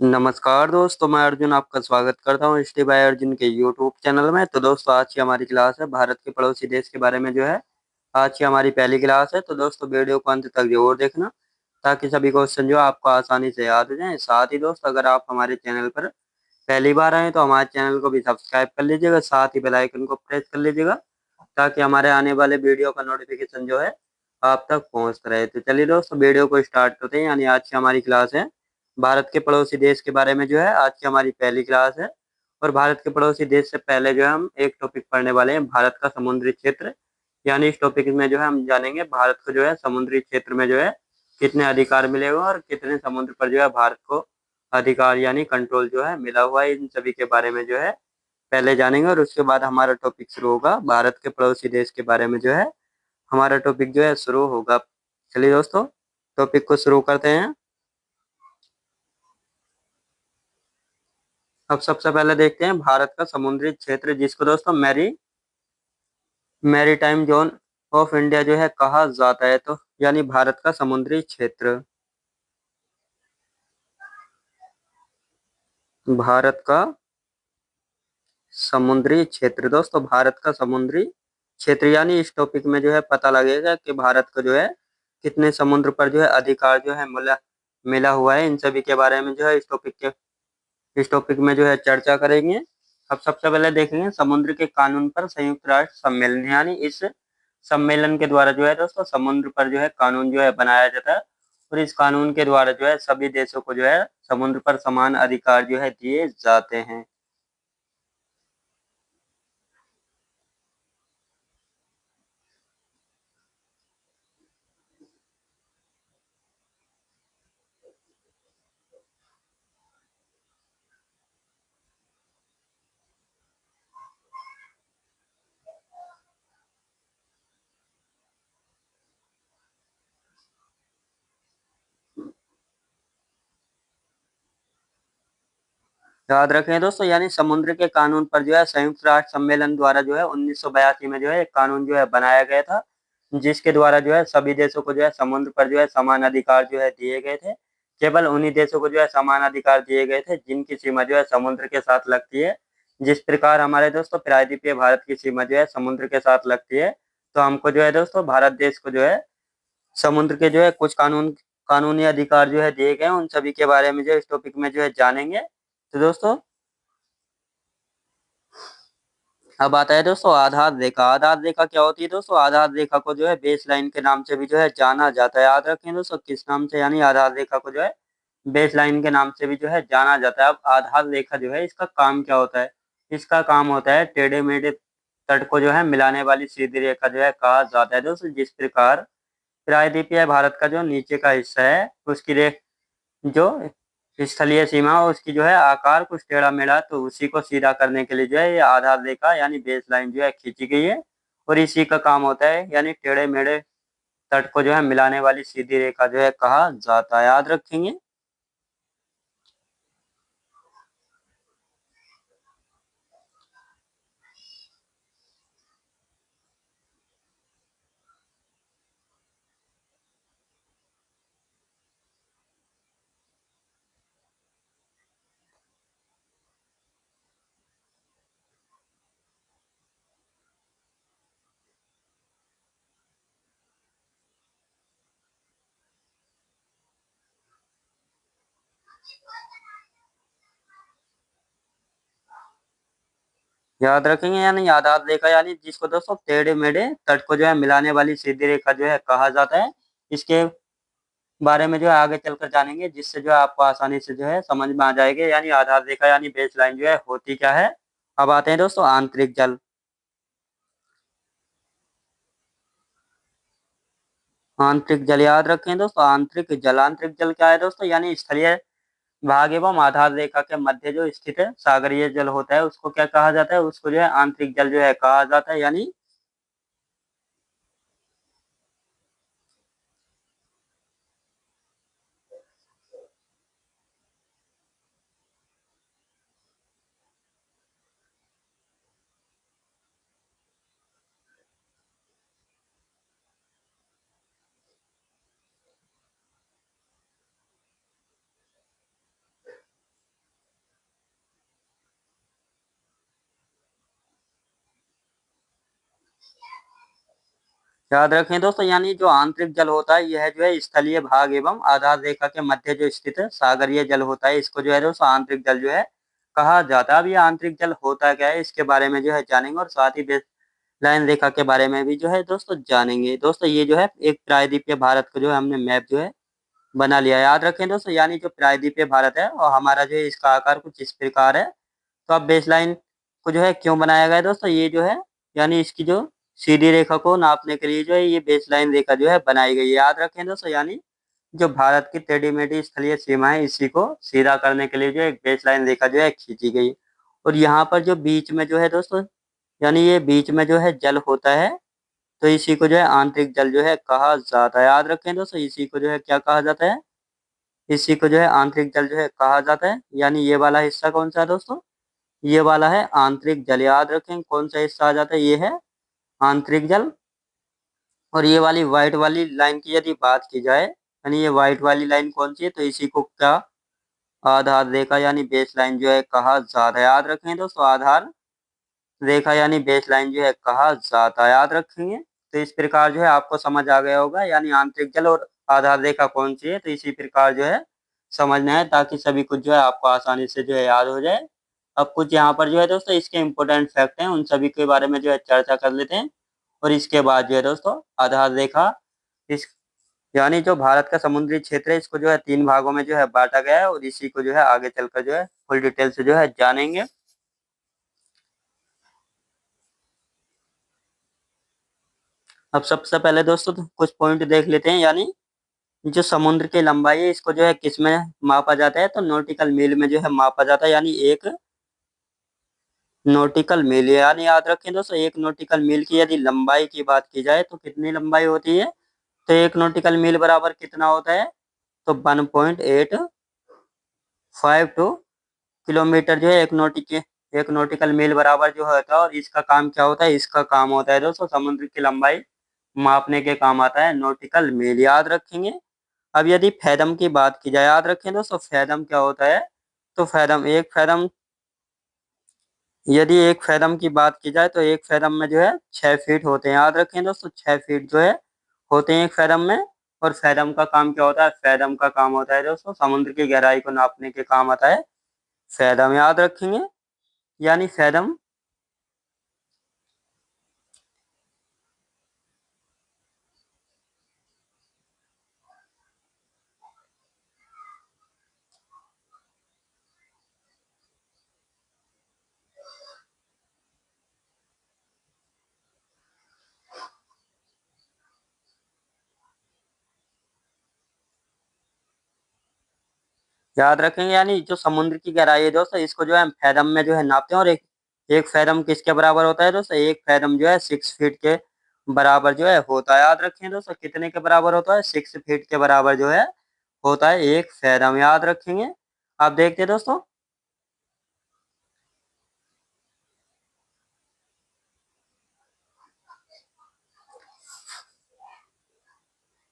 नमस्कार दोस्तों, मैं अर्जुन आपका स्वागत करता हूँ स्टे बाय अर्जुन के यूट्यूब चैनल में। तो दोस्तों, आज की हमारी क्लास है भारत के पड़ोसी देश के बारे में जो है। आज की हमारी पहली क्लास है, तो दोस्तों वीडियो को अंत तक जरूर देखना ताकि सभी क्वेश्चन जो है आपको आसानी से याद हो जाए। साथ ही दोस्तों, अगर आप हमारे चैनल पर पहली बार आए तो हमारे चैनल को भी सब्सक्राइब कर लीजिएगा, साथ ही बेल आइकन को प्रेस कर लीजिएगा ताकि हमारे आने वाले वीडियो का नोटिफिकेशन जो है आप तक पहुंचता रहे। तो चलिए दोस्तों, वीडियो को स्टार्ट करते हैं। यानी आज की हमारी क्लास है भारत के पड़ोसी देश के बारे में जो है। आज की हमारी पहली क्लास है और भारत के पड़ोसी देश से पहले जो है हम एक टॉपिक पढ़ने वाले हैं, भारत का समुद्री क्षेत्र। यानी इस टॉपिक में जो है हम जानेंगे भारत को जो है समुद्री क्षेत्र में जो है कितने अधिकार मिले हुए हैं और कितने समुद्र पर जो है भारत को अधिकार यानी कंट्रोल जो है मिला हुआ है। इन सभी के बारे में जो है पहले जानेंगे और उसके बाद हमारा टॉपिक शुरू होगा भारत के पड़ोसी देश के बारे में जो है हमारा टॉपिक जो है शुरू होगा। चलिए दोस्तों, टॉपिक को शुरू करते हैं। अब सबसे पहले देखते हैं भारत का समुद्री क्षेत्र, जिसको दोस्तों मैरीटाइम जोन ऑफ इंडिया जो है कहा जाता है। तो यानी भारत का समुद्री क्षेत्र, भारत का समुद्री क्षेत्र। दोस्तों, भारत का समुद्री क्षेत्र यानी इस टॉपिक में जो है पता लगेगा कि भारत को जो है कितने समुद्र पर जो है अधिकार जो है मिला मिला हुआ है। इन सभी के बारे में जो है इस टॉपिक में जो है चर्चा करेंगे। अब सबसे पहले देखेंगे समुद्र के कानून पर संयुक्त राष्ट्र सम्मेलन। यानी इस सम्मेलन के द्वारा जो है दोस्तों समुद्र पर जो है कानून जो है बनाया जाता है और इस कानून के द्वारा जो है सभी देशों को जो है समुद्र पर समान अधिकार जो है दिए जाते हैं। याद रखें दोस्तों, यानी समुद्र के कानून पर जो है संयुक्त राष्ट्र सम्मेलन द्वारा जो है 1982 में जो है एक कानून जो है बनाया गया था, जिसके द्वारा जो है सभी देशों को जो है समुद्र पर जो है समान अधिकार जो है दिए गए थे। केवल उन्हीं देशों को जो है समान अधिकार दिए गए थे जिनकी सीमा जो है समुद्र के साथ लगती है। जिस प्रकार हमारे दोस्तों प्रायद्वीपीय भारत की सीमा जो है समुद्र के साथ लगती है, तो हमको जो है दोस्तों भारत देश को जो है समुद्र के जो है कुछ कानूनी अधिकार जो है दिए गए हैं। उन सभी के बारे में जो है इस टॉपिक में जो है जानेंगे। तो दोस्तों, अब आता है दोस्तों आधार रेखा। आधार रेखा क्या होती है दोस्तों? आधार रेखा को जो है बेस लाइन के नाम से भी जो है जाना जाता है। याद रखें दोस्तों, किस नाम से? यानी आधार रेखा को जो है बेस लाइन के नाम से भी जो है जाना जाता है। अब आधार रेखा जो है इसका काम क्या होता है? इसका काम होता है टेढ़े मेढ़े तट को जो है मिलाने वाली सीधी रेखा जो है कहा जाता है दोस्तों। जिस प्रकार प्रायद्वीपीय भारत का जो नीचे का हिस्सा है उसकी जो स्थलीय सीमा है उसकी जो है आकार कुछ टेढ़ा मेढ़ा, तो उसी को सीधा करने के लिए जो है ये आधार रेखा यानी बेस लाइन जो है खींची गई है और इसी का काम होता है यानी टेढ़े मेढ़े तट को जो है मिलाने वाली सीधी रेखा जो है कहा जाता है। याद रखेंगे। याद रखेंगे, यानी आधार रेखा यानी जिसको दोस्तों टेढ़े मेढ़े तट को जो है मिलाने वाली सीधी रेखा जो है कहा जाता है। इसके बारे में जो है आगे चलकर जानेंगे, जिससे जो है आपको आसानी से जो है समझ में आ जाएगा यानी आधार रेखा यानी बेस लाइन जो है होती क्या है। अब आते हैं दोस्तों आंतरिक जल। आंतरिक जल याद रखें दोस्तों, आंतरिक जल क्या है दोस्तों? यानी स्थलीय भाग एवं आधार रेखा के मध्य जो स्थित है सागरीय जल होता है उसको क्या कहा जाता है? उसको जो है आंतरिक जल जो है कहा जाता है। यानी याद रखें दोस्तों, यानी जो आंतरिक जल होता है यह जो है स्थलीय भाग एवं आधार रेखा के मध्य जो स्थित सागरीय जल होता है, इसको जो है दोस्तों आंतरिक जल जो है कहा जाता है। अब ये आंतरिक जल होता क्या है इसके बारे में जो है जानेंगे, और साथ ही बेस लाइन रेखा के बारे में भी जो है दोस्तों जानेंगे। दोस्तों ये जो है एक प्रायद्वीपीय भारत का जो है हमने मैप जो है बना लिया। याद रखें दोस्तों, यानी जो प्रायद्वीपीय भारत है और हमारा जो है इसका आकार कुछ इस प्रकार है। तो अब बेसलाइन को जो है क्यों बनाया गया है दोस्तों, ये जो है यानी इसकी जो सीधी रेखा को नापने के लिए जो है ये बेसलाइन रेखा जो है बनाई गई है। याद रखें दोस्तों, यानी जो भारत की टेढ़ी मेढ़ी स्थलीय सीमा है इसी को सीधा करने के लिए जो एक बेसलाइन रेखा जो है खींची गई। और यहाँ पर जो बीच में जो है दोस्तों, यानी ये बीच में जो है जल होता है, तो इसी को जो है आंतरिक जल जो है कहा जाता है। याद रखें दोस्तों, इसी को जो है क्या कहा जाता है, इसी को जो है आंतरिक जल जो है कहा जाता है। यानी ये वाला हिस्सा कौन सा है दोस्तों, ये वाला है आंतरिक जल। याद रखें कौन सा हिस्सा आ जाता है, ये है आंतरिक जल। और ये वाली व्हाइट वाली लाइन की यदि बात की जाए, यानी ये व्हाइट वाली लाइन कौन सी है, तो इसी को क्या आधार रेखा यानी बेस लाइन जो है कहा जाता है। याद रखें दोस्तों, आधार रेखा यानी बेस लाइन जो है कहा जाता है। याद रखेंगे तो इस प्रकार जो है आपको समझ आ गया होगा, यानी आंतरिक जल और आधार रेखा कौन सी है, तो इसी प्रकार जो है समझना है ताकि सभी कुछ जो है आपको आसानी से जो है याद हो जाए। अब कुछ यहाँ पर जो है दोस्तों इसके इम्पोर्टेंट फैक्ट हैं, उन सभी के बारे में जो है चर्चा कर लेते हैं। और इसके बाद जो है दोस्तों आधार रेखा इस यानी जो भारत का समुद्री क्षेत्र है इसको जो है 3 भागों में जो है बांटा गया है, और इसी को जो है आगे चलकर जो है फुल डिटेल से जो है जानेंगे। अब सबसे पहले दोस्तों तो कुछ पॉइंट देख लेते हैं, यानी जो समुद्र की लंबाई है इसको जो है किस में मापा जाता है, तो नॉटिकल मील में जो है मापा जाता है। यानी एक नॉटिकल मील, यानी याद रखें दोस्तों एक नॉटिकल मील की यदि लंबाई की बात की जाए तो कितनी लंबाई होती है, तो एक नॉटिकल मील बराबर कितना होता है, तो 1.852 किलोमीटर जो है एक नॉटिकल मील बराबर जो होता है। और इसका काम क्या होता है, इसका काम होता है दोस्तों समुद्र की लंबाई मापने के काम आता है नॉटिकल मील। याद रखेंगे। अब यदि फैदम की बात की जाए, याद रखें दोस्तों फैदम क्या होता है, तो फैदम यदि एक फैदम की बात की जाए तो एक फैदम में जो है 6 फीट होते हैं। याद रखें दोस्तों 6 फीट जो है होते हैं एक फैदम में। और फैदम का काम क्या होता है, फैदम का काम होता है दोस्तों समुद्र की गहराई को नापने के काम आता है फैदम। याद रखेंगे, यानी फैदम याद रखेंगे, यानी जो समुद्र की गहराई है दोस्तों इसको जो है हम फैदम में जो है नापते हैं। और एक एक फैदम किसके बराबर होता है दोस्तों, एक फैदम जो है 6 फीट के बराबर जो है होता है। याद रखें दोस्तों कितने के बराबर होता है, 6 फीट के बराबर जो है होता है एक फैदम। याद रखेंगे। आप देखते हैं दोस्तों,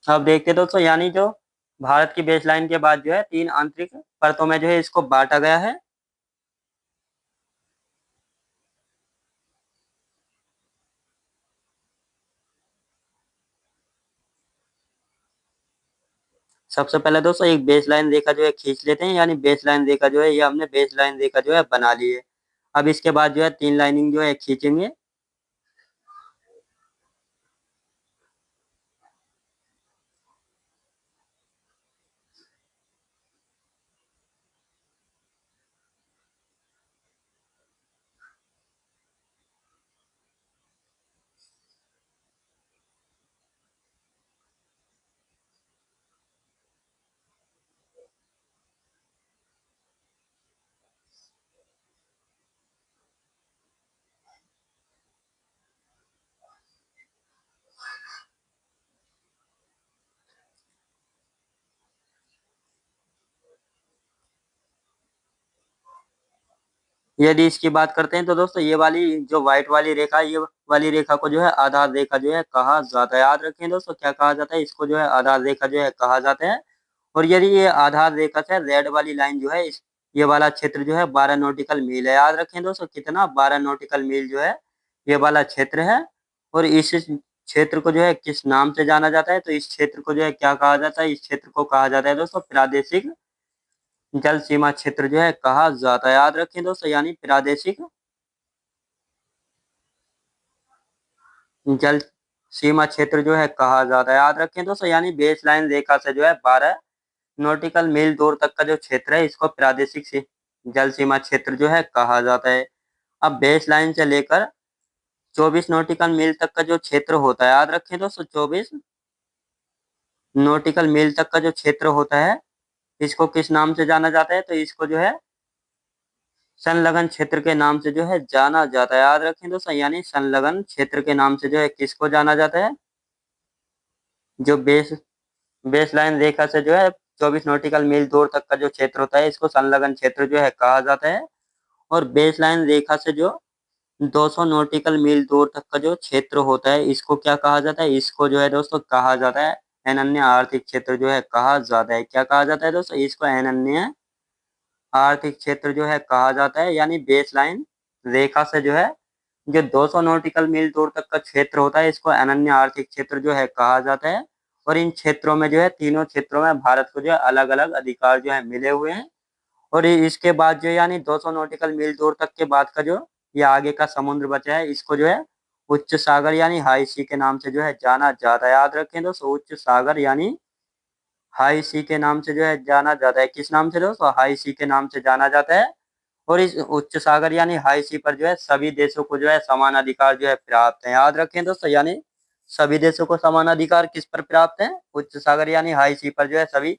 अब देखते हैं दोस्तों, यानी जो भारत की बेसलाइन के बाद जो है 3 आंतरिक परतों में जो है इसको बांटा गया है। सबसे पहले दोस्तों एक बेसलाइन रेखा जो है खींच लेते हैं, यानी बेसलाइन रेखा जो है ये हमने बेसलाइन रेखा जो है बना ली है। अब इसके बाद जो है 3 लाइनिंग जो है खींचेंगे। यदि इसकी बात करते हैं तो दोस्तों ये वाली जो व्हाइट वाली रेखा, ये वाली रेखा को जो है आधार रेखा जो है कहा जाता है। याद रखें दोस्तों क्या कहा जाता है, इसको जो है आधार रेखा जो है कहा जाता है। और यदि ये आधार रेखा से रेड वाली लाइन जो है ये वाला क्षेत्र जो है 12 नॉटिकल मील है। याद रखें दोस्तों कितना, 12 नॉटिकल मील जो है ये वाला क्षेत्र है। और इस क्षेत्र को जो है किस नाम से जाना जाता है? तो इस क्षेत्र को जो है क्या कहा जाता है? इस क्षेत्र को कहा जाता है दोस्तों प्रादेशिक जल सीमा क्षेत्र जो है कहा जाता है। याद रखें दोस्तों, यानी प्रादेशिक जल सीमा क्षेत्र जो है कहा जाता है। याद रखें दोस्तों, यानी बेस लाइन रेखा से जो है 12 नॉटिकल मील दूर तक का जो क्षेत्र है इसको प्रादेशिक जल सीमा क्षेत्र जो है कहा जाता है। अब बेस लाइन से लेकर 24 नॉटिकल मील तक का जो क्षेत्र होता है, याद रखें दोस्तों, 24 नॉटिकल मील तक का जो क्षेत्र होता है इसको किस नाम से जाना जाता है? तो इसको जो है संलग्न क्षेत्र के नाम से जो है जाना जाता है। याद रखें दोस्तों, यानी संलग्न क्षेत्र के नाम से जो है किसको जाना जाता है? जो बेस लाइन रेखा से जो है 24 नॉटिकल मील दूर तक का जो क्षेत्र होता है इसको संलग्न क्षेत्र जो है कहा जाता है। और बेस लाइन रेखा से जो 200 नॉटिकल मील दूर तक का जो क्षेत्र होता है इसको क्या कहा जाता है? इसको जो है दोस्तों कहा जाता है अनन्य आर्थिक क्षेत्र जो है कहा जाता है। क्या कहा जाता है दोस्तों? इसको अनन्य आर्थिक क्षेत्र जो है कहा जाता है। यानी बेस लाइन रेखा से जो है जो 200 नॉटिकल मील दूर तक का क्षेत्र होता है इसको अनन्य आर्थिक क्षेत्र जो है कहा जाता है। और इन क्षेत्रों में जो है तीनों क्षेत्रों में भारत को जो है अलग अलग अधिकार जो है मिले हुए हैं। और इसके बाद जो यानी 200 नॉटिकल मील दूर तक के बाद का जो ये आगे का समुद्र बचा है इसको जो है उच्च सागर यानी हाई सी के नाम से जो है जाना जाता है। याद रखें दोस्तों, उच्च सागर यानी हाई सी के नाम से जो है जाना जाता है। किस नाम से दोस्तों? हाई सी के नाम से जाना जाता है। और इस उच्च सागर यानी हाई सी पर जो है सभी देशों को जो है समान अधिकार जो है प्राप्त है। याद रखें दोस्तों, यानी सभी देशों को समान अधिकार किस पर प्राप्त है? उच्च सागर यानी हाई सी पर जो है सभी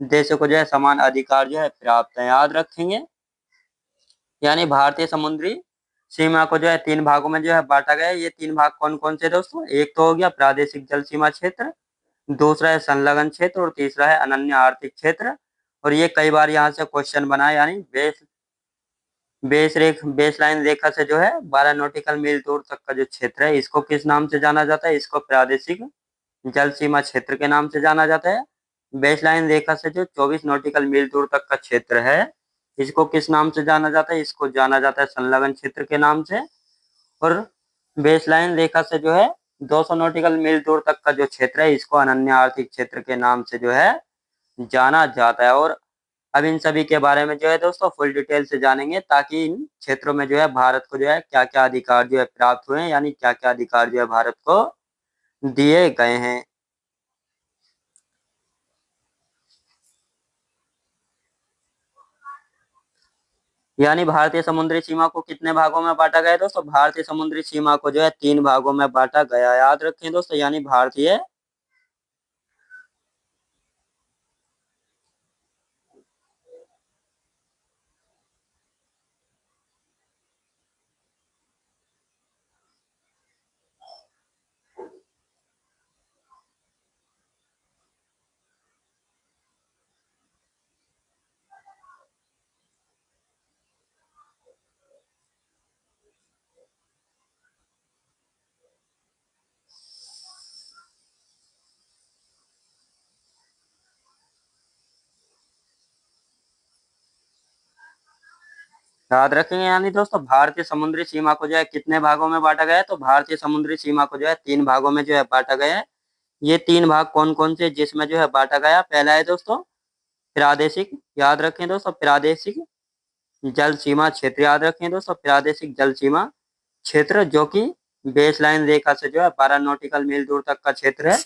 देशों को जो है समान अधिकार जो है प्राप्त है। याद रखेंगे, यानी भारतीय समुद्री सीमा को जो है 3 भागों में जो है बांटा गया है। ये 3 भाग कौन कौन से दोस्तों? एक तो हो गया प्रादेशिक जल सीमा क्षेत्र, दूसरा है संलग्न क्षेत्र और तीसरा है अनन्य आर्थिक क्षेत्र। और ये कई बार यहाँ से क्वेश्चन बना है। यानी बेस लाइन रेखा से जो है 12 नॉटिकल मील दूर तक का जो क्षेत्र है इसको किस नाम से जाना जाता है? इसको प्रादेशिक जल सीमा क्षेत्र के नाम से जाना जाता है। बेस लाइन रेखा से जो 24 नॉटिकल मील दूर तक का क्षेत्र है इसको किस नाम से जाना जाता है? इसको जाना जाता है संलग्न क्षेत्र के नाम से। और बेस लाइन रेखा से जो है 200 नॉटिकल मील दूर तक का जो क्षेत्र है इसको अनन्य आर्थिक क्षेत्र के नाम से जो है जाना जाता है। और अब इन सभी के बारे में जो है दोस्तों फुल डिटेल से जानेंगे, ताकि इन क्षेत्रों में जो है भारत को जो है क्या क्या अधिकार जो है प्राप्त हुए हैं, यानी क्या क्या अधिकार जो है भारत को दिए गए हैं। यानी भारतीय समुद्री सीमा को कितने भागों में बांटा गया है दोस्तों? भारतीय समुद्री सीमा को जो है 3 भागों में बांटा गया। याद रखें दोस्तों, यानी भारतीय याद रखेंगे, यानी दोस्तों भारतीय समुद्री सीमा को जो है कितने भागों में बांटा गया है? तो भारतीय समुद्री सीमा को जो है 3 भागों में जो है बांटा गया है। ये 3 भाग कौन कौन से जिसमें जो है बांटा गया? पहला है दोस्तों प्रादेशिक, याद रखें दोस्तों, प्रादेशिक जल सीमा क्षेत्र। याद रखें दोस्तों, प्रादेशिक जल सीमा क्षेत्र जो कि बेस लाइन रेखा से जो है 12 नॉटिकल मील दूर तक का क्षेत्र है।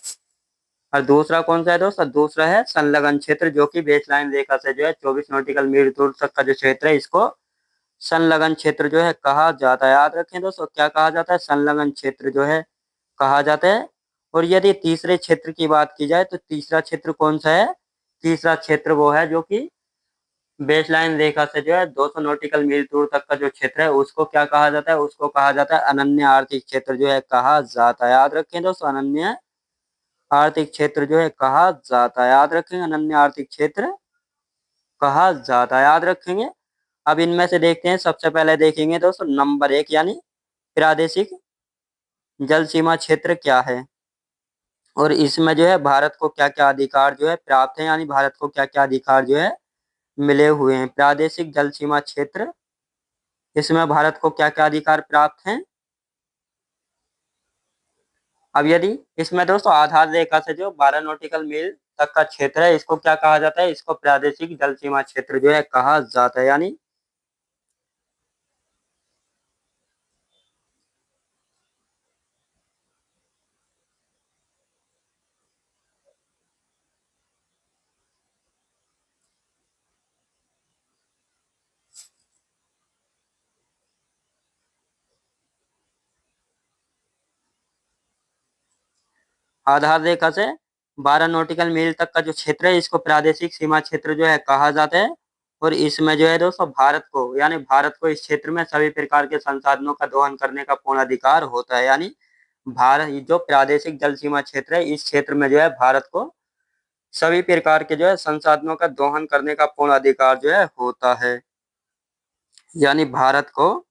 और दूसरा कौन सा है दोस्तों? दूसरा है संलग्न क्षेत्र जो कि बेस लाइन रेखा से जो है 24 नॉटिकल मील दूर तक का जो क्षेत्र है इसको संलग्न क्षेत्र जो है कहा जाता है। याद रखें दोस्तों, क्या कहा जाता है? संलग्न क्षेत्र जो है कहा जाता है। और यदि तीसरे क्षेत्र की बात की जाए तो तीसरा क्षेत्र कौन सा है? तीसरा क्षेत्र वो है जो कि बेसलाइन रेखा से जो है 200 नॉटिकल मील दूर तक का जो क्षेत्र है उसको क्या कहा जाता है? उसको कहा जाता है अनन्य आर्थिक क्षेत्र जो है कहा जाता है। याद रखें दोस्तों, अनन्य आर्थिक क्षेत्र जो है कहा जाता है। याद रखेंगे, अनन्य आर्थिक क्षेत्र कहा जाता है। याद रखेंगे। अब इनमें से देखते हैं, सबसे पहले देखेंगे दोस्तों नंबर 1 यानी प्रादेशिक जल सीमा क्षेत्र क्या है और इसमें जो है भारत को क्या क्या अधिकार जो है प्राप्त है, यानी भारत को क्या क्या अधिकार जो है मिले हुए हैं। प्रादेशिक जल सीमा क्षेत्र, इसमें भारत को क्या क्या अधिकार प्राप्त हैं? अब यदि इसमें दोस्तों आधार रेखा से जो 12 नॉटिकल मील तक का क्षेत्र है, इसको क्या कहा जाता है? इसको प्रादेशिक जल सीमा क्षेत्र जो है कहा जाता है। यानी आधार रेखा से 12 नॉटिकल मील तक का जो क्षेत्र है, इसको प्रादेशिक सीमा क्षेत्र जो है कहा जाता है। और इसमें जो है दोस्तों भारत को, यानी भारत को इस क्षेत्र में सभी प्रकार के संसाधनों का दोहन करने का पूर्ण अधिकार होता है। यानी भारत जो प्रादेशिक जल सीमा क्षेत्र है, इस क्षेत्र में जो है भारत को सभी प्रकार के जो है संसाधनों का दोहन करने का पूर्ण अधिकार जो है होता है। यानी भारत को,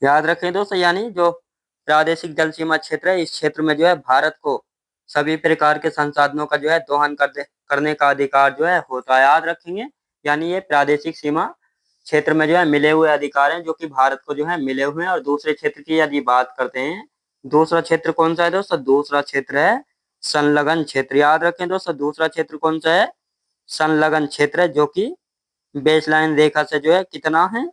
याद रखें दोस्तों, यानी जो प्रादेशिक जल सीमा क्षेत्र है, इस क्षेत्र में जो है भारत को सभी प्रकार के संसाधनों का जो है दोहन करने का अधिकार जो है होता है। याद रखेंगे, यानी ये प्रादेशिक सीमा क्षेत्र में जो है मिले हुए अधिकार हैं, जो कि भारत को जो है मिले हुए हैं। और दूसरे क्षेत्र की यदि बात करते हैं, दूसरा क्षेत्र कौन सा है दोस्तों? दूसरा क्षेत्र है संलग्न क्षेत्र। याद रखें दोस्तों, दूसरा क्षेत्र कौन सा है? संलग्न क्षेत्र है, जो कि बेसलाइन रेखा से जो है कितना है?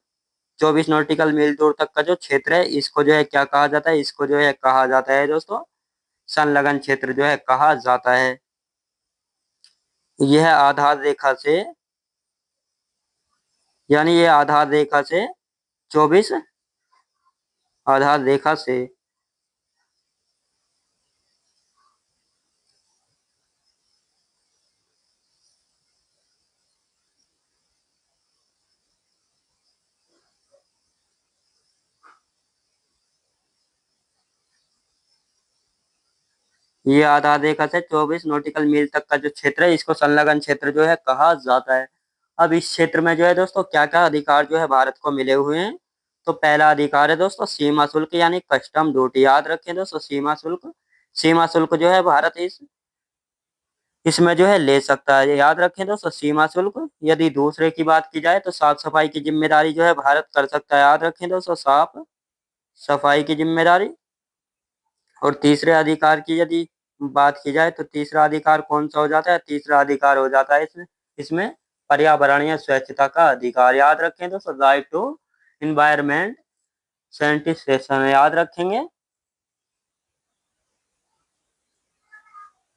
24 नॉटिकल मील दूर तक का जो क्षेत्र है, इसको जो है क्या कहा जाता है? इसको जो है कहा जाता है दोस्तों संलग्न क्षेत्र जो है कहा जाता है। यह आधार रेखा से, यानी ये आधार रेखा से 24, आधार रेखा से, ये आधार रेखा से 24 नॉटिकल मील तक का जो क्षेत्र है, इसको संलग्न क्षेत्र जो है कहा जाता है। अब इस क्षेत्र में जो है दोस्तों क्या क्या अधिकार जो है भारत को मिले हुए हैं? तो पहला अधिकार है दोस्तों सीमा शुल्क, यानी कस्टम ड्यूटी। याद रखें दोस्तों, सीमा शुल्क, सीमा शुल्क जो है भारत इसमें जो है ले सकता है। याद रखें दोस्तों, सीमा शुल्क। यदि दूसरे की बात की जाए तो साफ सफाई की जिम्मेदारी जो है भारत कर सकता है। याद रखें दोस्तों, साफ सफाई की जिम्मेदारी। और तीसरे अधिकार की यदि बात की जाए तो तीसरा अधिकार कौन सा हो जाता है? तीसरा अधिकार हो जाता है इसमें पर्यावरणीय स्वच्छता का अधिकार। याद रखें दोस्तों, राइट टू इन्वायरमेंट सैनिटेशन। याद रखेंगे,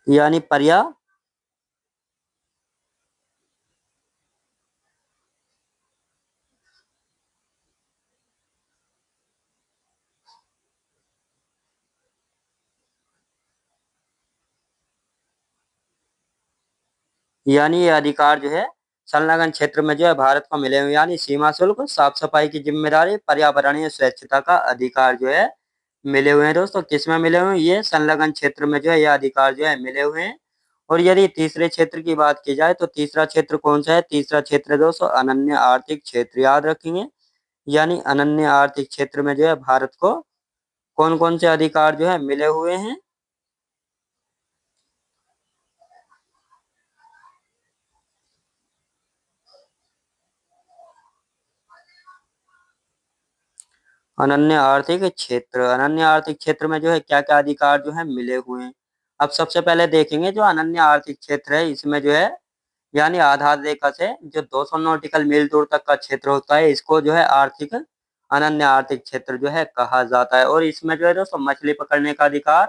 यानी यानी ये अधिकार जो है संलग्न क्षेत्र में जो है भारत को मिले हुए। यानी सीमा शुल्क, साफ सफाई की जिम्मेदारी, पर्यावरणीय स्वच्छता का अधिकार जो है मिले हुए हैं। दोस्तों किस में मिले हुए हैं? ये संलग्न क्षेत्र में जो है ये अधिकार जो है मिले हुए हैं। और यदि तीसरे क्षेत्र की बात की जाए तो तीसरा क्षेत्र कौन सा है? तीसरा क्षेत्र है दोस्तों अनन्य आर्थिक क्षेत्र। याद रखेंगे, यानी अनन्य आर्थिक क्षेत्र में जो है भारत को कौन कौन से अधिकार जो है मिले हुए हैं? अनन्य आर्थिक क्षेत्र, अनन्य आर्थिक क्षेत्र में जो है क्या क्या अधिकार जो है मिले हुए हैं? अब सबसे पहले देखेंगे जो अनन्य आर्थिक क्षेत्र है, इसमें जो है यानी आधार रेखा से जो 200 नॉटिकल मील दूर तक का क्षेत्र होता है, इसको जो है आर्थिक अनन्य आर्थिक क्षेत्र जो है कहा जाता है। और इसमें जो है दोस्तों मछली पकड़ने का अधिकार,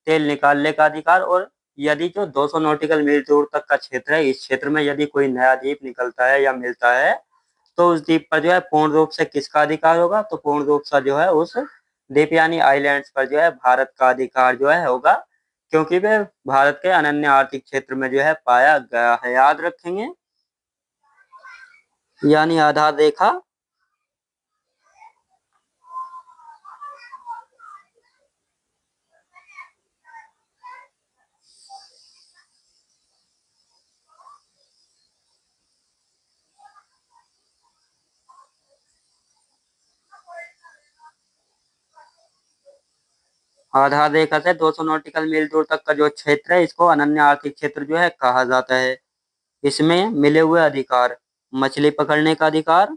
तेल निकालने का अधिकार, और यदि जो 200 नॉटिकल मील दूर तक का क्षेत्र है, इस क्षेत्र में यदि कोई नया द्वीप निकलता है या मिलता है, तो उस द्वीप पर जो है पूर्ण रूप से किसका अधिकार होगा? तो पूर्ण रूप से जो है उस द्वीप यानी आइलैंड्स पर जो है भारत का अधिकार जो है होगा, क्योंकि वह भारत के अनन्य आर्थिक क्षेत्र में जो है पाया गया है। याद रखेंगे, यानी आधार रेखा। आधार रेखा से 200 नॉटिकल मील दूर तक का जो क्षेत्र है इसको अनन्य आर्थिक क्षेत्र जो है कहा जाता है। इसमें मिले हुए अधिकार, मछली पकड़ने का अधिकार,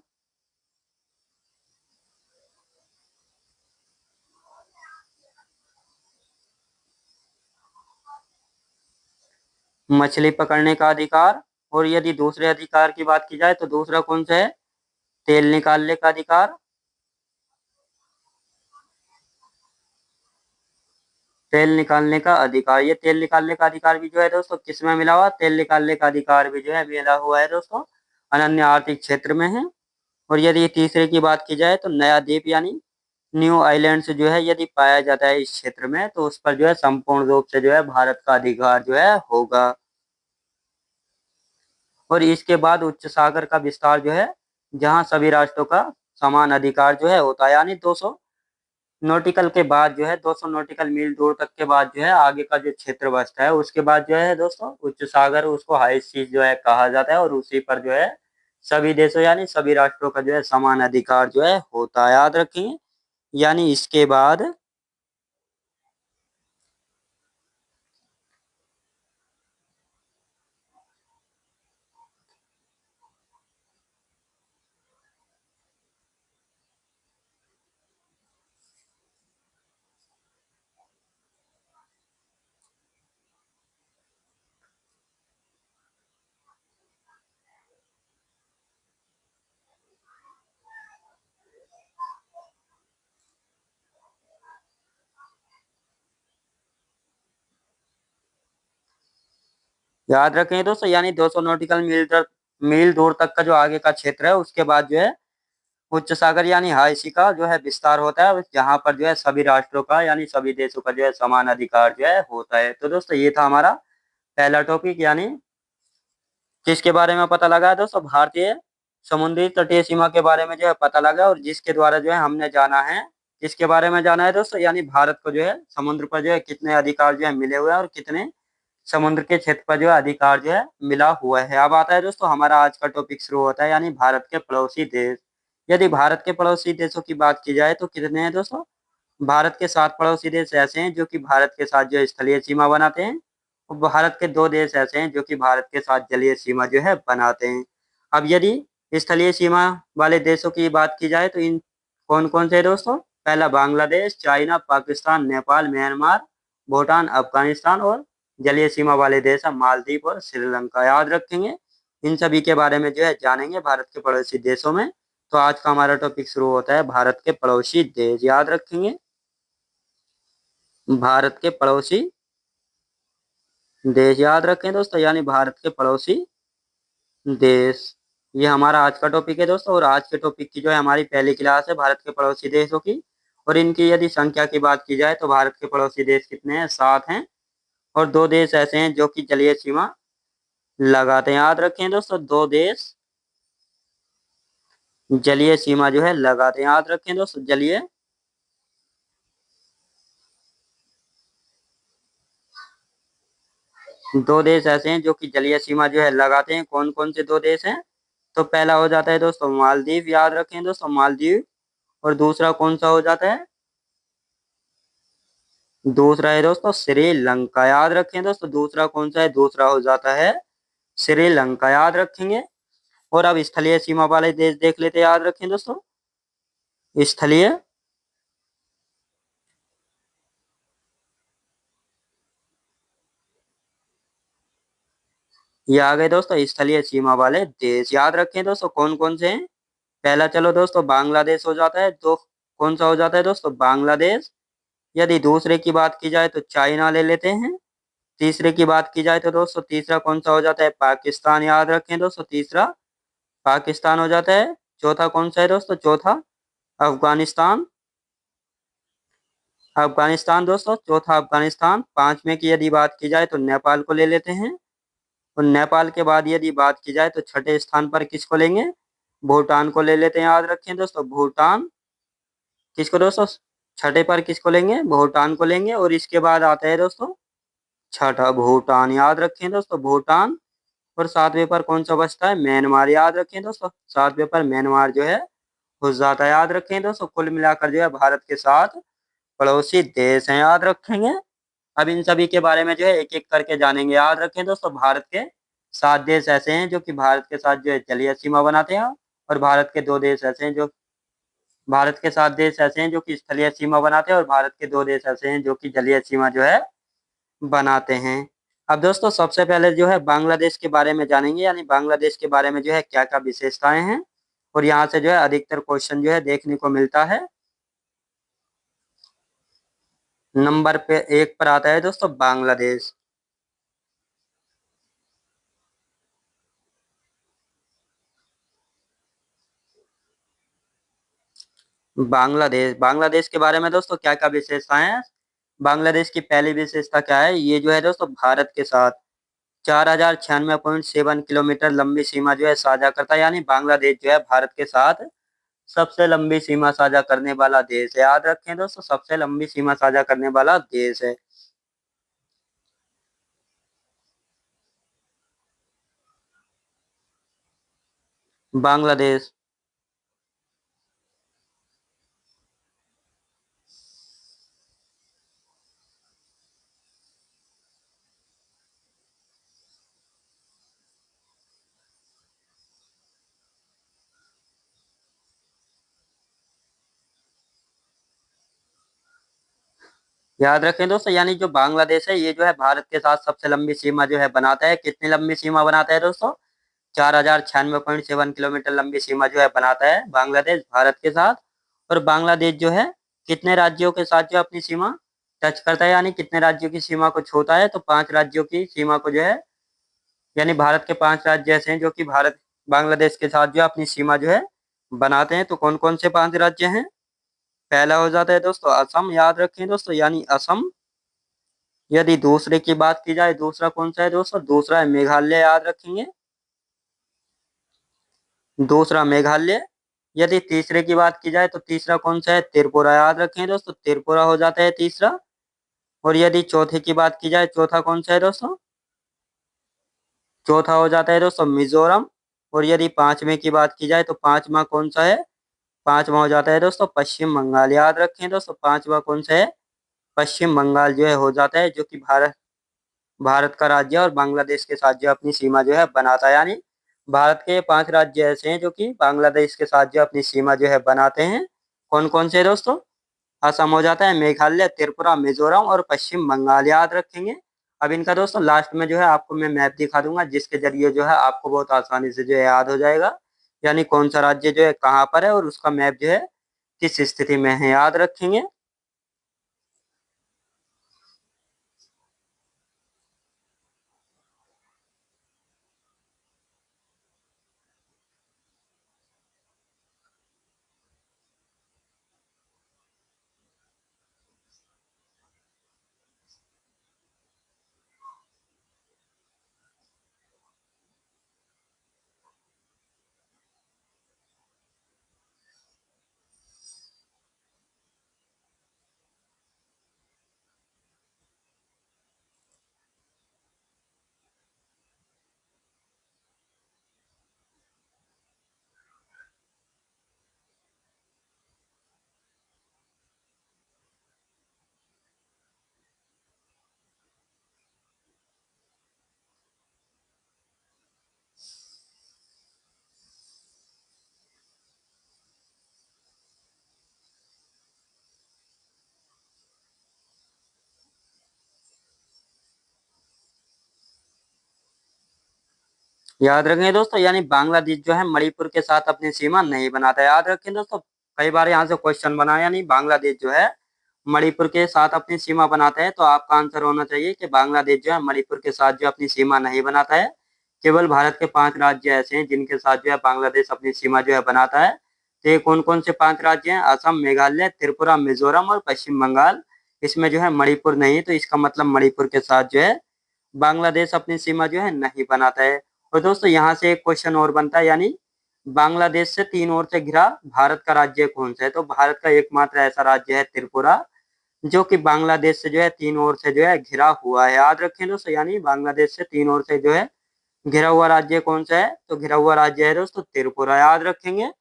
मछली पकड़ने का अधिकार। और यदि दूसरे अधिकार की बात की जाए तो दूसरा कौन सा है? तेल निकालने का अधिकार। तेल निकालने का अधिकार, ये तेल निकालने का अधिकार भी जो है दोस्तों किसमें मिला हुआ? तेल निकालने का अधिकार भी जो है मिला हुआ है दोस्तों अनन्य आर्थिक क्षेत्र में है। और यदि तीसरे की बात की जाए तो नया द्वीप यानी न्यू आइलैंड्स जो है यदि पाया जाता है इस क्षेत्र में तो उस पर जो है संपूर्ण रूप से जो है भारत का अधिकार जो है होगा। और इसके बाद उच्च सागर का विस्तार जो है जहां सभी राष्ट्रों का समान अधिकार जो है होता है, यानी 200 नॉटिकल के बाद जो है 200 नॉटिकल मील दूर तक के बाद जो है आगे का जो क्षेत्र बचता है उसके बाद जो है दोस्तों उच्च सागर, उसको हाई सी जो है कहा जाता है। और उसी पर जो है सभी देशों यानी सभी राष्ट्रों का जो है समान अधिकार जो है होता है, याद रखेंगे। यानी इसके बाद याद रखें दोस्तों, यानी 200 नॉटिकल मील दूर तक का जो आगे का क्षेत्र है उसके बाद जो है उच्च सागर यानी हाई सी का जो है विस्तार होता है जहां पर जो है सभी राष्ट्रों का यानी सभी देशों का जो है समान अधिकार जो है होता है। तो दोस्तों ये था हमारा पहला टॉपिक, यानी किसके बारे में पता लगा है दोस्तों? भारतीय समुद्री तटीय सीमा के बारे में जो है पता लगा, और जिसके द्वारा जो है हमने जाना है किसके बारे में जाना है दोस्तों? यानी भारत को जो है समुद्र पर जो है कितने अधिकार जो है मिले हुए हैं और कितने समुद्र के क्षेत्र पर जो है अधिकार जो है मिला हुआ है। अब आता है दोस्तों हमारा आज का टॉपिक शुरू होता है, यानी भारत के पड़ोसी देश। यदि भारत के पड़ोसी देशों की बात की जाए तो कितने हैं दोस्तों? भारत के 7 पड़ोसी देश ऐसे हैं जो कि भारत के साथ जो स्थलीय सीमा बनाते हैं, और भारत के 2 देश ऐसे हैं जो कि भारत के साथ जलीय सीमा जो है बनाते हैं। अब यदि स्थलीय सीमा वाले देशों की बात की जाए तो इन कौन कौन से दोस्तों? पहला बांग्लादेश, चाइना, पाकिस्तान, नेपाल, म्यांमार, भूटान, अफगानिस्तान, और जलीय सीमा वाले देश है मालदीव और श्रीलंका, याद रखेंगे। इन सभी के बारे में जो है जानेंगे भारत के पड़ोसी देशों में। तो आज का हमारा टॉपिक शुरू होता है भारत के पड़ोसी देश, याद रखेंगे भारत के पड़ोसी देश, याद रखें दोस्तों, यानी भारत के पड़ोसी देश। ये हमारा आज का टॉपिक है दोस्तों, और आज के टॉपिक की जो है हमारी पहली क्लास है भारत के पड़ोसी देशों की। और इनकी यदि संख्या की बात की जाए तो भारत के पड़ोसी देश कितने हैं? 7 हैं। और 2 देश ऐसे हैं जो कि जलीय सीमा लगाते हैं, याद रखें दोस्तों, 2 देश जलीय सीमा जो है लगाते हैं, याद रखें दोस्तों, जलीय 2 देश ऐसे हैं जो कि जलीय सीमा जो है लगाते हैं। कौन कौन से 2 देश हैं? तो पहला हो जाता है दोस्तों मालदीव, याद रखें दोस्तों, मालदीव। और दूसरा कौन सा हो जाता है? दूसरा है दोस्तों श्रीलंका, याद रखें दोस्तों, दूसरा कौन सा है? दूसरा हो जाता है श्रीलंका, याद रखेंगे। और अब स्थलीय सीमा वाले देश देख लेते हैं, याद रखें दोस्तों, स्थलीय, ये आ गए दोस्तों स्थलीय सीमा वाले देश, याद रखें दोस्तों कौन कौन से हैं। पहला चलो दोस्तों बांग्लादेश हो जाता है, तो कौन सा हो जाता है दोस्तों? बांग्लादेश। यदि दूसरे की बात की जाए तो चाइना ले लेते हैं। तीसरे की बात की जाए तो दोस्तों तीसरा कौन सा हो जाता है? पाकिस्तान, याद रखें दोस्तों, तीसरा पाकिस्तान हो जाता है। चौथा कौन सा है दोस्तों? चौथा अफगानिस्तान, अफगानिस्तान दोस्तों, चौथा अफगानिस्तान। पांचवे की यदि बात की जाए तो नेपाल को ले लेते हैं। और नेपाल के बाद यदि बात की जाए तो छठे स्थान पर किसको लेंगे? भूटान को ले लेते हैं, याद रखें दोस्तों भूटान। किसको दोस्तों, छठे पर किसको लेंगे, भूटान को लेंगे। और इसके बाद आता है दोस्तों छठा भूटान, याद रखें दोस्तों भूटान। और सातवें पर कौन सा बचता है, म्यांमार, याद रखें दोस्तों। सातवें पर म्यांमार जो है घुस जाता है, याद रखें दोस्तों। कुल मिलाकर जो है भारत के साथ पड़ोसी देश हैं, याद रखेंगे। अब इन सभी के बारे में जो है एक एक करके जानेंगे, याद रखें दोस्तों। भारत के 7 देश ऐसे हैं जो कि भारत के साथ जो है जलीय सीमा बनाते हैं, और भारत के 2 देश ऐसे हैं जो, भारत के 7 देश ऐसे हैं जो कि स्थलीय सीमा बनाते हैं, और भारत के 2 देश ऐसे हैं जो कि जलीय सीमा जो है बनाते हैं। अब दोस्तों सबसे पहले जो है बांग्लादेश के बारे में जानेंगे, यानी बांग्लादेश के बारे में जो है क्या क्या विशेषताएं हैं, और यहाँ से जो है अधिकतर क्वेश्चन जो है देखने को मिलता है। नंबर पे 1 पर आता है दोस्तों बांग्लादेश। बांग्लादेश, बांग्लादेश के बारे में दोस्तों क्या क्या विशेषताएं हैं। बांग्लादेश की पहली विशेषता क्या है, ये जो है दोस्तों भारत के साथ 4096.7 किलोमीटर लंबी सीमा जो है साझा करता है, यानी बांग्लादेश जो है भारत के साथ सबसे लंबी सीमा साझा करने वाला देश है, याद रखें दोस्तों, सबसे लंबी सीमा साझा करने वाला देश है बांग्लादेश। याद रखें दोस्तों, यानी जो बांग्लादेश है ये जो है भारत के साथ सबसे लंबी सीमा जो है बनाता है। कितनी लंबी सीमा बनाता है दोस्तों, 4096.7 किलोमीटर लंबी सीमा जो है बनाता है बांग्लादेश भारत के साथ। और बांग्लादेश जो है कितने राज्यों के साथ जो अपनी सीमा टच करता है, यानी कितने राज्यों की सीमा को छूता है, तो 5 राज्यों की सीमा को जो है, यानी भारत के 5 राज्य ऐसे हैं जो कि भारत बांग्लादेश के साथ जो अपनी सीमा जो है बनाते हैं। तो कौन कौन से 5 राज्य हैं, पहला हो जाता है दोस्तों असम, याद रखें दोस्तों, यानी असम। यदि दूसरे की बात की जाए, दूसरा कौन सा है दोस्तों, दूसरा है मेघालय, याद रखेंगे, दूसरा मेघालय। यदि तीसरे की बात की जाए तो तीसरा कौन सा है, त्रिपुरा, याद रखें दोस्तों, त्रिपुरा हो जाता है तीसरा। और यदि चौथे की बात की जाए, चौथा कौन सा है दोस्तों, चौथा हो जाता है दोस्तों मिजोरम। और यदि पांचवें की बात की जाए तो पांचवा कौन सा है, पांचवा हो जाता है दोस्तों पश्चिम बंगाल, याद रखें दोस्तों, पांचवा कौन सा है, पश्चिम बंगाल जो है हो जाता है, जो कि भारत भारत का राज्य और बांग्लादेश के साथ जो अपनी सीमा जो है बनाता है। यानी भारत के 5 राज्य ऐसे हैं जो कि बांग्लादेश के साथ जो अपनी सीमा जो है बनाते हैं। कौन कौन से दोस्तों, असम हो जाता है, मेघालय, त्रिपुरा, मिजोरम और पश्चिम बंगाल, याद रखेंगे। अब इनका दोस्तों लास्ट में जो है आपको मैं मैप दिखा दूंगा, जिसके जरिए जो है आपको बहुत आसानी से जो है याद हो जाएगा, यानी कौन सा राज्य जो है कहाँ पर है और उसका मैप जो है किस स्थिति में है, याद रखेंगे। याद रखें दोस्तों, यानी बांग्लादेश जो है मणिपुर के साथ अपनी सीमा नहीं बनाता है, याद रखें दोस्तों। कई बार यहाँ से क्वेश्चन बना, यानी बांग्लादेश जो है मणिपुर के साथ अपनी सीमा बनाता है, तो आपका आंसर होना चाहिए कि बांग्लादेश जो है मणिपुर के साथ जो अपनी सीमा नहीं बनाता है। केवल भारत के 5 राज्य ऐसे हैं जिनके साथ जो है बांग्लादेश अपनी सीमा जो है बनाता है। तो ये कौन कौन से 5 राज्य हैं, असम, मेघालय, त्रिपुरा, मिजोरम और पश्चिम बंगाल। इसमें जो है मणिपुर नहीं, तो इसका मतलब मणिपुर के साथ जो है बांग्लादेश अपनी सीमा जो है नहीं बनाता है। और दोस्तों यहाँ से एक क्वेश्चन और बनता है, यानी बांग्लादेश से तीन ओर से घिरा भारत का राज्य कौन सा है? तो भारत का एकमात्र ऐसा राज्य है त्रिपुरा, जो कि बांग्लादेश से जो है तीन ओर से जो है घिरा हुआ है। याद रखें दोस्तों, यानी बांग्लादेश से तीन ओर से जो है घिरा हुआ राज्य कौन सा है? तो घिरा हुआ राज्य है दोस्तों त्रिपुरा, याद रखेंगे।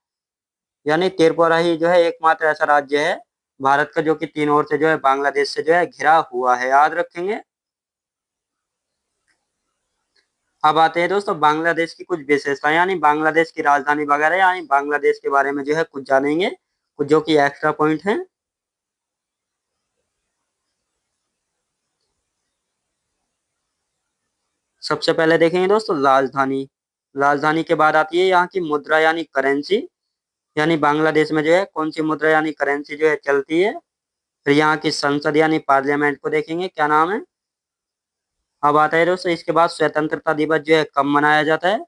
यानी त्रिपुरा ही जो है एकमात्र ऐसा राज्य है भारत का जो कि तीन ओर से जो है बांग्लादेश से जो है घिरा हुआ है, याद रखेंगे। अब आते हैं दोस्तों बांग्लादेश की कुछ विशेषताएं, यानी बांग्लादेश की राजधानी वगैरह, यानी बांग्लादेश के बारे में जो है कुछ जानेंगे, कुछ जो कि एक्स्ट्रा पॉइंट है। सबसे पहले देखेंगे दोस्तों राजधानी। राजधानी के बाद आती है यहाँ की मुद्रा यानी करेंसी, यानी बांग्लादेश में जो है कौन सी मुद्रा यानी करेंसी जो है चलती है। फिर यहाँ की संसद यानी पार्लियामेंट को देखेंगे क्या नाम है। अब आता है दोस्तों इसके बाद स्वतंत्रता दिवस जो है कब मनाया जाता है।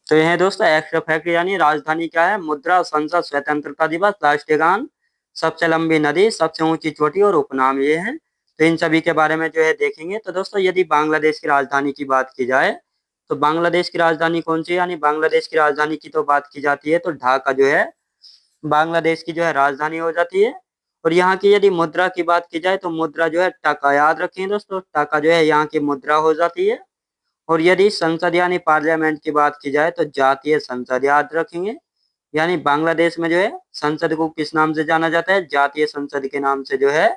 तो यह है दोस्तों एक्स्ट्रा फैक्ट, यानी राजधानी क्या है, मुद्रा, संसद, स्वतंत्रता दिवस, राष्ट्रीय गान, सबसे लंबी नदी, सबसे ऊंची चोटी और उपनाम, ये हैं। तो इन सभी के बारे में जो है देखेंगे। तो दोस्तों यदि बांग्लादेश की राजधानी की बात की जाए तो बांग्लादेश की राजधानी कौन सी है, यानी बांग्लादेश की राजधानी की तो बात की जाती है तो ढाका जो है बांग्लादेश की जो है राजधानी हो जाती है। और यहाँ की यदि मुद्रा की बात की जाए तो मुद्रा जो है टका, याद रखें दोस्तों, टका जो है यहाँ की मुद्रा हो जाती है। और यदि संसद यानी पार्लियामेंट की बात की जाए तो जातीय संसद, याद रखेंगे। यानी बांग्लादेश में जो है संसद को किस नाम से जाना जाता है, जातीय संसद के नाम से जो है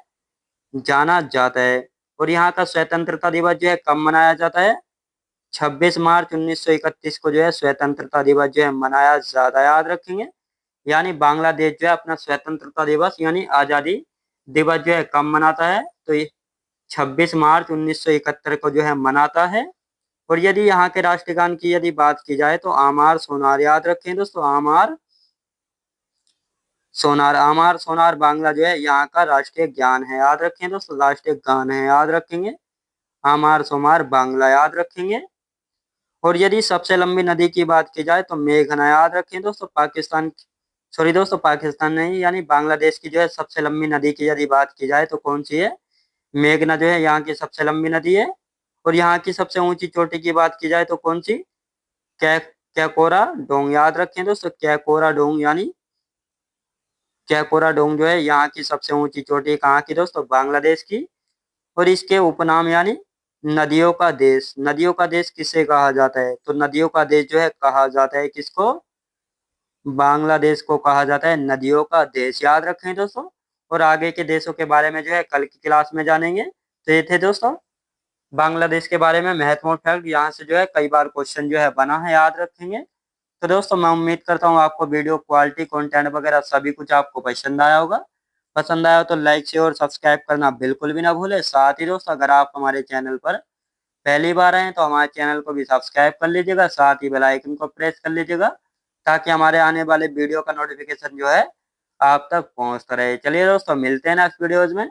जाना जाता है। और यहाँ का स्वतंत्रता दिवस जो है कब मनाया जाता है? 26 मार्च 1931 को जो है स्वतंत्रता दिवस जो है मनाया जाता है, याद रखेंगे। यानी बांग्लादेश जो है अपना स्वतंत्रता दिवस यानी आजादी दिवस जो है कब मनाता है? तो ये 26 मार्च 1971 को जो है मनाता है। और यदि यहाँ के राष्ट्रगान की यदि बात की जाए तो आमार सोनार, याद रखें दोस्तों, आमार सोनार। आमार सोनार बांग्ला जो है यहाँ का राष्ट्रीय ज्ञान है, याद रखें दोस्तों, राष्ट्रीय गान है, याद रखेंगे। आमार सोमार बांग्ला, याद रखेंगे। और यदि सबसे लंबी नदी की बात की जाए तो मेघना, याद रखें दोस्तों, पाकिस्तान, सॉरी दोस्तों पाकिस्तान नहीं, यानी बांग्लादेश की जो है सबसे लंबी नदी की यदि बात की जाए तो कौन सी है? मेघना जो है यहाँ की सबसे लंबी नदी है। और यहाँ की सबसे ऊंची चोटी की बात की जाए तो कौन सी? कैकोरा डोंग, याद रखें दोस्तों, कैकोरा डोंग, यानी कैकोरा डोंग जो है यहाँ की सबसे ऊंची चोटी कहाँ की दोस्तों? बांग्लादेश की। और इसके उपनाम यानी नदियों का देश, नदियों का देश किसे कहा जाता है? तो नदियों का देश जो है कहा जाता है किसको? बांग्लादेश को कहा जाता है नदियों का देश, याद रखें दोस्तों। और आगे के देशों के बारे में जो है कल की क्लास में जानेंगे। तो ये थे दोस्तों बांग्लादेश के बारे में महत्वपूर्ण फैक्ट, यहाँ से जो है कई बार क्वेश्चन जो है बना है, याद रखेंगे। तो दोस्तों मैं उम्मीद करता हूँ आपको वीडियो क्वालिटी कंटेंट वगैरह सभी कुछ आपको पसंद आया होगा। पसंद आया हो तो लाइक शेयर और सब्सक्राइब करना बिल्कुल भी ना भूले। साथ ही दोस्तों अगर आप हमारे चैनल पर पहली बार आए हैं तो हमारे चैनल को भी सब्सक्राइब कर लीजिएगा, साथ ही बेल आइकन को प्रेस कर लीजिएगा ताकि हमारे आने वाले वीडियो का नोटिफिकेशन जो है आप तक पहुंचता रहे। चलिए दोस्तों मिलते हैं नेक्स्ट वीडियोज में।